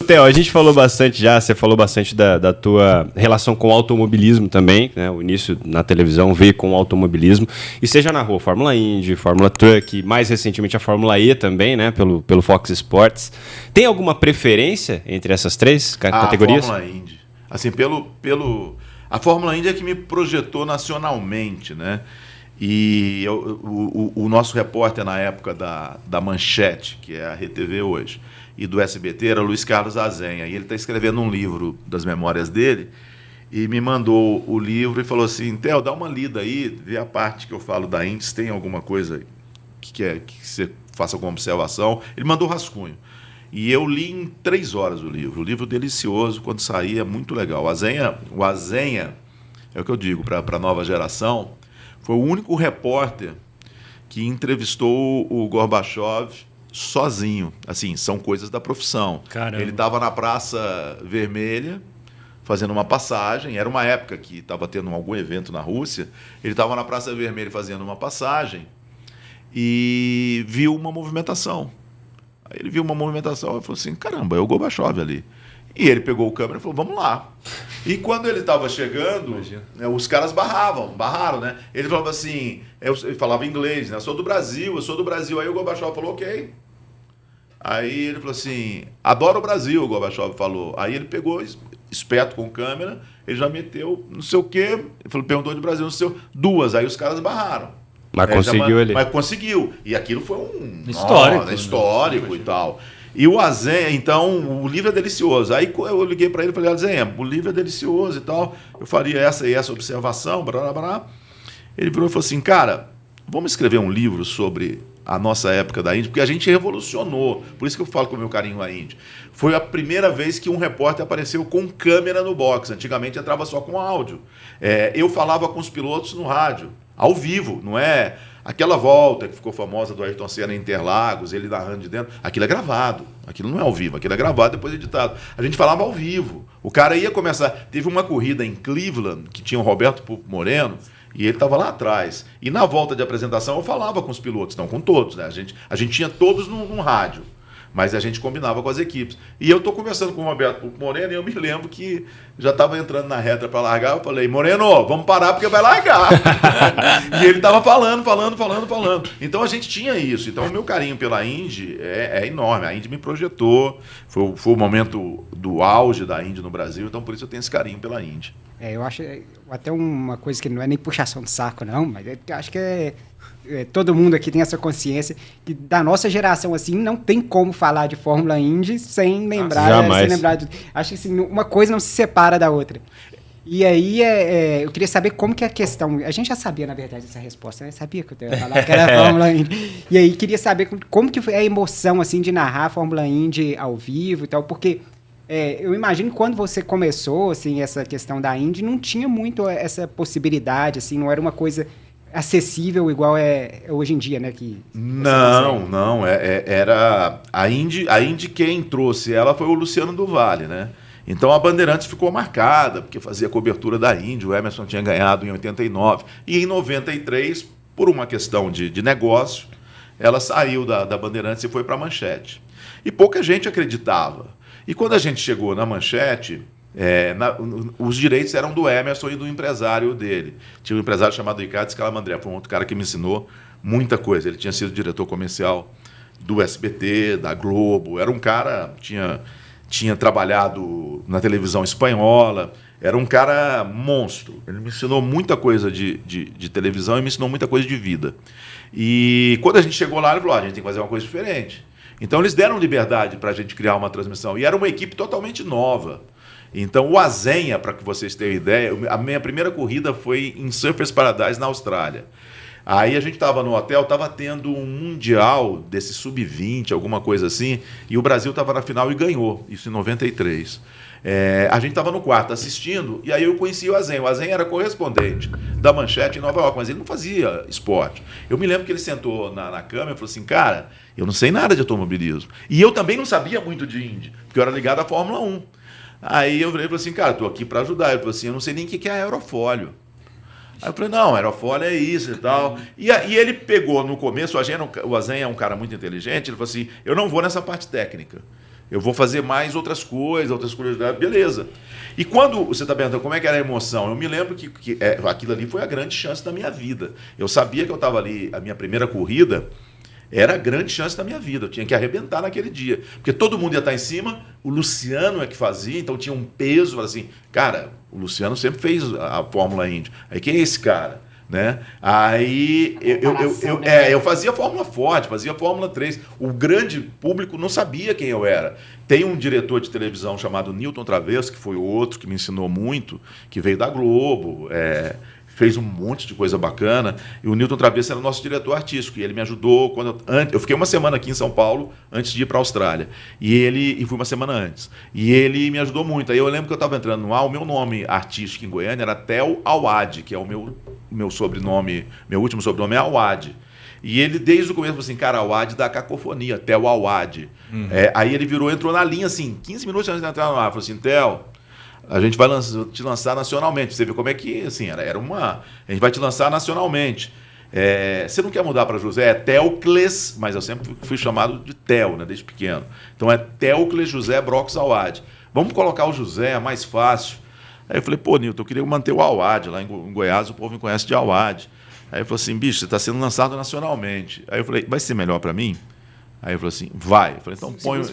Theo, a gente falou bastante já, você falou bastante da tua relação com o automobilismo também, né? O início na televisão veio com o automobilismo. E você já narrou Fórmula Indy, Fórmula Truck, mais recentemente a Fórmula E também, né? Pelo Fox Sports. Tem alguma preferência entre essas três categorias? A Fórmula Indy. Assim, a Fórmula Indy é que me projetou nacionalmente, né? E o nosso repórter na época da Manchete, que é a RTV hoje, e do SBT, era Luiz Carlos Azenha. E ele está escrevendo um livro das memórias dele e me mandou o livro e falou assim, Theo, dá uma lida aí, vê a parte que eu falo da Indy, se tem alguma coisa que você faça como observação. Ele mandou rascunho. E eu li em 3 horas o livro delicioso, quando saía, muito legal. O Azenha, é o que eu digo para a nova geração, foi o único repórter que entrevistou o Gorbachev sozinho. Assim, são coisas da profissão. Caramba. Ele estava na Praça Vermelha, fazendo uma passagem. Era uma época que estava tendo algum evento na Rússia. Ele estava na Praça Vermelha fazendo uma passagem e viu uma movimentação. Aí ele viu uma movimentação e falou assim, caramba, é o Gorbachev ali. E ele pegou o câmera e falou, vamos lá. E quando ele estava chegando, os caras barraram, né? Ele falava assim, ele falava inglês, né? Eu sou do Brasil. Aí o Gorbachev falou, ok. Aí ele falou assim, adoro o Brasil, o Gorbachev falou. Aí ele pegou, esperto com câmera, ele já meteu, não sei o quê, ele falou, perguntou de Brasil, não sei o quê, 2. Aí os caras barraram. Mas conseguiu ele. Mas conseguiu. E aquilo foi histórico, e tal. E o Azenha, então, o livro é delicioso. Aí eu liguei para ele e falei, Azenha, o livro é delicioso e tal. Eu faria essa e essa observação, blá, blá, blá. Ele virou e falou assim, cara, vamos escrever um livro sobre a nossa época da Indy, porque a gente revolucionou. Por isso que eu falo com o meu carinho a Indy. Foi a primeira vez que um repórter apareceu com câmera no box. Antigamente entrava só com áudio. Eu falava com os pilotos no rádio, ao vivo, não é... Aquela volta que ficou famosa do Ayrton Senna em Interlagos, ele narrando de dentro, aquilo é gravado. Aquilo não é ao vivo, aquilo é gravado, depois editado. A gente falava ao vivo. O cara ia começar... Teve uma corrida em Cleveland, que tinha o Roberto Pupo Moreno, e ele estava lá atrás. E na volta de apresentação eu falava com os pilotos, não com todos, né? A gente tinha todos num rádio, mas a gente combinava com as equipes. E eu estou conversando com o Roberto Pupo Moreno e eu me lembro que já estava entrando na reta para largar. Eu falei, Moreno, vamos parar porque vai largar. E ele estava falando. Então a gente tinha isso. Então o meu carinho pela Indy é enorme. A Indy me projetou. Foi o momento do auge da Indy no Brasil. Então por isso eu tenho esse carinho pela Indy. Eu acho até uma coisa que não é nem puxação de saco, não, mas eu acho que todo mundo aqui tem essa consciência que da nossa geração, assim, não tem como falar de Fórmula Indy sem lembrar... Jamais. Acho que assim, uma coisa não se separa da outra. E aí, eu queria saber como que é a questão... A gente já sabia, na verdade, essa resposta, né? Sabia que eu ia falar que era a Fórmula Indy. E aí, queria saber como que foi a emoção, assim, de narrar a Fórmula Indy ao vivo e tal, porque... eu imagino que quando você começou, assim, essa questão da Indy, não tinha muito essa possibilidade, assim, não era uma coisa acessível igual é hoje em dia, né? Não, era a Indy quem trouxe ela foi o Luciano do Vale, né? Então a Bandeirantes ficou marcada, porque fazia cobertura da Indy, o Emerson tinha ganhado em 89, e em 93, por uma questão de negócio, ela saiu da Bandeirantes e foi para a Manchete. E pouca gente acreditava. E quando a gente chegou na Manchete, os direitos eram do Emerson e do empresário dele. Tinha um empresário chamado Ricardo Scalamandré, foi um outro cara que me ensinou muita coisa. Ele tinha sido diretor comercial do SBT, da Globo, era um cara, tinha trabalhado na televisão espanhola, era um cara monstro. Ele me ensinou muita coisa de televisão e me ensinou muita coisa de vida. E quando a gente chegou lá, ele falou, a gente tem que fazer uma coisa diferente. Então eles deram liberdade para a gente criar uma transmissão. E era uma equipe totalmente nova. Então o Azenha, para que vocês tenham ideia, a minha primeira corrida foi em Surfers Paradise, na Austrália. Aí a gente estava no hotel, estava tendo um mundial desse sub-20, alguma coisa assim, e o Brasil estava na final e ganhou, isso em 93. A gente estava no quarto assistindo, e aí eu conheci o Azenha. O Azenha era correspondente da Manchete em Nova York, mas ele não fazia esporte. Eu me lembro que ele sentou na cama e falou assim, cara, eu não sei nada de automobilismo. E eu também não sabia muito de Indy, porque eu era ligado à Fórmula 1. Aí eu falei assim, cara, estou aqui para ajudar. Ele falou assim, eu não sei nem o que é aerofólio. Aí eu falei, não, aerofólio é isso e tal. E ele pegou no começo, o Azenha é um cara muito inteligente, ele falou assim, eu não vou nessa parte técnica. Eu vou fazer mais outras curiosidades, beleza. E quando você está perguntando como é que era a emoção, eu me lembro que aquilo ali foi a grande chance da minha vida. Eu sabia que eu estava ali, a minha primeira corrida era a grande chance da minha vida. Eu tinha que arrebentar naquele dia. Porque todo mundo ia estar em cima, o Luciano é que fazia, então tinha um peso, assim, cara, o Luciano sempre fez a Fórmula Indy. Aí quem é esse cara? Né? Aí eu fazia Fórmula Ford, fazia Fórmula 3. O grande público não sabia quem eu era. Tem um diretor de televisão chamado Newton Travesso, que foi outro que me ensinou muito, que veio da Globo, fez um monte de coisa bacana. E o Newton Travesso era o nosso diretor artístico. E ele me ajudou quando eu fiquei uma semana aqui em São Paulo antes de ir para a Austrália. E fui uma semana antes. E ele me ajudou muito. Aí eu lembro que eu estava entrando no ar, o meu nome artístico em Goiânia era Theo Awad, que é o meu sobrenome, meu último sobrenome é Awad. E ele, desde o começo, falou assim, cara, Awad da cacofonia, Theo Awad. Aí ele entrou na linha, assim, 15 minutos antes de entrar no ar, falou assim, Theo, a gente vai te lançar nacionalmente. Você vê como é que, assim, a gente vai te lançar nacionalmente. Você não quer mudar para José? É Theocles, mas eu sempre fui chamado de Theo, né, desde pequeno. Então é Theocles José Brox Awad. Vamos colocar o José, é mais fácil. Aí eu falei, pô, Nilton, eu queria manter o Awad. Lá em Goiás o povo me conhece de Awad. Aí ele falou assim, bicho, você está sendo lançado nacionalmente. Aí eu falei, vai ser melhor para mim? Aí ele falou assim, vai. Eu falei, então põe o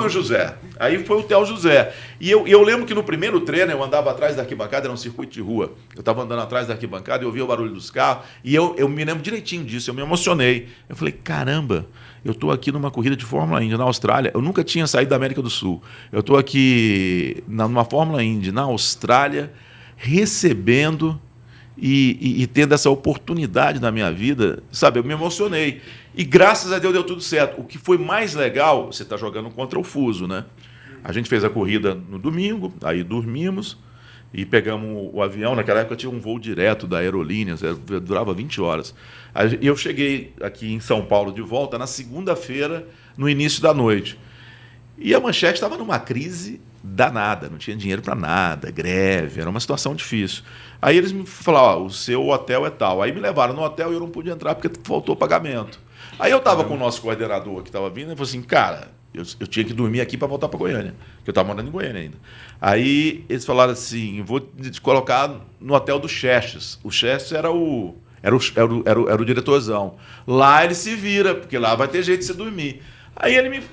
José. Aí foi o Theo José. E eu lembro que no primeiro treino eu andava atrás da arquibancada, era um circuito de rua. Eu estava andando atrás da arquibancada e eu ouvia o barulho dos carros. E eu me lembro direitinho disso, eu me emocionei. Eu falei, caramba, eu estou aqui numa corrida de Fórmula Indy na Austrália. Eu nunca tinha saído da América do Sul. Eu estou aqui numa Fórmula Indy na Austrália, recebendo e tendo essa oportunidade na minha vida, sabe? Eu me emocionei. E graças a Deus deu tudo certo. O que foi mais legal, você está jogando contra o fuso, né? A gente fez a corrida no domingo, aí dormimos e pegamos o avião. Naquela época tinha um voo direto da Aerolíneas, durava 20 horas. E eu cheguei aqui em São Paulo de volta na segunda-feira, no início da noite. E a Manchete estava numa crise danada, não tinha dinheiro para nada, greve, era uma situação difícil. Aí eles me falaram, o seu hotel é tal. Aí me levaram no hotel e eu não pude entrar porque faltou pagamento. Aí eu estava com o nosso coordenador que estava vindo e falou assim, cara, eu tinha que dormir aqui para voltar para Goiânia, porque eu estava morando em Goiânia ainda. Aí eles falaram assim, vou te colocar no hotel do Chestes. O Chestes era o diretorzão. Lá ele se vira, porque lá vai ter jeito de você dormir. Aí ele me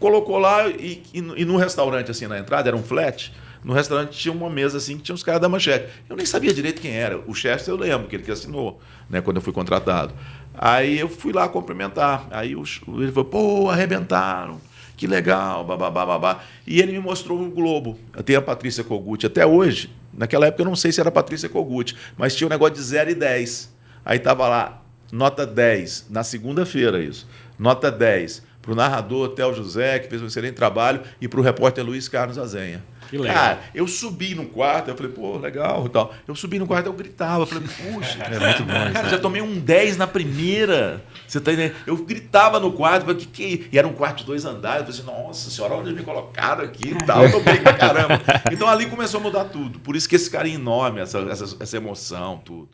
colocou lá e no restaurante, assim, na entrada, era um flat. No restaurante tinha uma mesa assim que tinha os caras da Manchete. Eu nem sabia direito quem era. O Chester eu lembro, que ele que assinou, né, quando eu fui contratado. Aí eu fui lá cumprimentar. Aí ele falou, pô, arrebentaram. Que legal, babá. E ele me mostrou um globo. Tem a Patrícia Kogut até hoje. Naquela época eu não sei se era a Patrícia Kogut, mas tinha um negócio de 0 e 10. Aí estava lá, nota 10, na segunda-feira isso. Nota 10 para o narrador Theo José, que fez um excelente trabalho, e para o repórter Luiz Carlos Azenha. Que legal. Cara, eu subi no quarto, eu falei, pô, legal e tal. Eu subi no quarto, eu gritava, eu falei, puxa, é muito bom. Cara, já tomei um 10 na primeira. Você tá entendendo? Eu gritava no quarto, falei, e era um quarto de 2 andares, eu falei assim, nossa senhora, onde me colocaram aqui e tal, eu tomei pra caramba. Então ali começou a mudar tudo. Por isso que esse carinho enorme, essa emoção, tudo.